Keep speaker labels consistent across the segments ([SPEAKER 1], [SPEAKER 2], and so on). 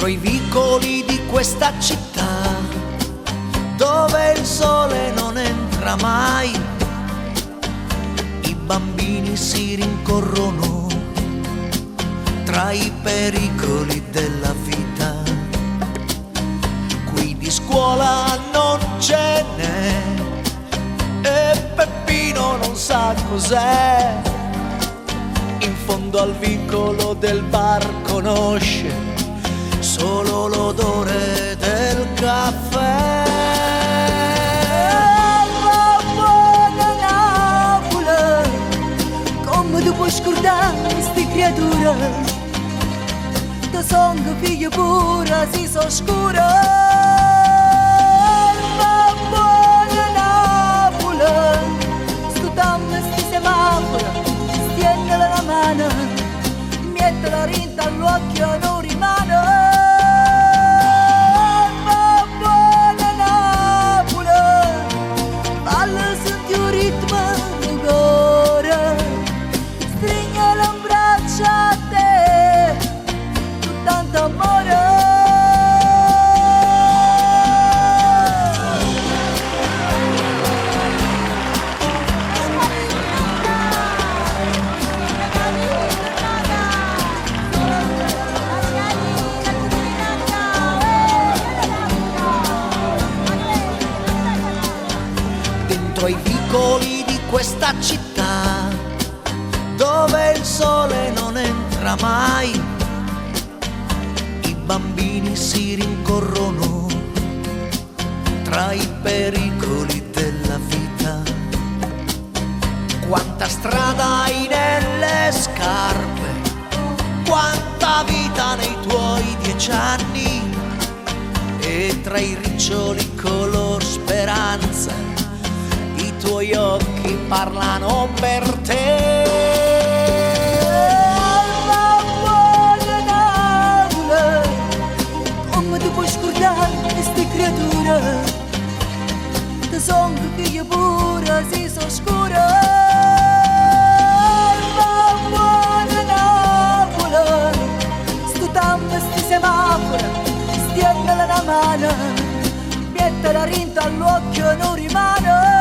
[SPEAKER 1] dentro i vicoli di questa città, dove il sole non entra mai, i bambini si rincorrono tra i pericoli della vita. Qui di scuola non ce n'è e Peppino non sa cos'è. In fondo al vicolo del bar conosce solo l'odore del caffè.
[SPEAKER 2] Buona Napoli, come tu puoi scordare queste creature? Te son figlio pura, si so scura. Buona Napoli, studiamo sti semafori, stiennela la mano, mettela rinta all'occhio non rimane.
[SPEAKER 1] I vicoli di questa città, dove il sole non entra mai, i bambini si rincorrono tra i pericoli della vita. Quanta strada hai nelle scarpe, quanta vita nei tuoi 10 anni, e tra i riccioli color speranza i tuoi occhi parlano per te.
[SPEAKER 2] Buona Napoli, come tu puoi scordare queste creature? Te son figlio pura, si so scura. Buona Napoli, studiamo sti semafori, stiennela la mano, mettela rinta all'occhio non rimane.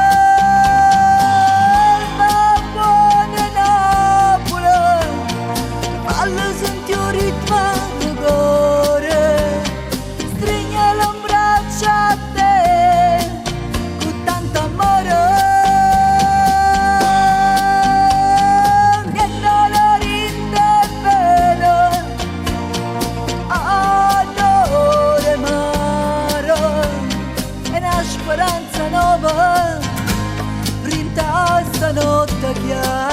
[SPEAKER 2] Speranza nuova, rinta stanotte chiara.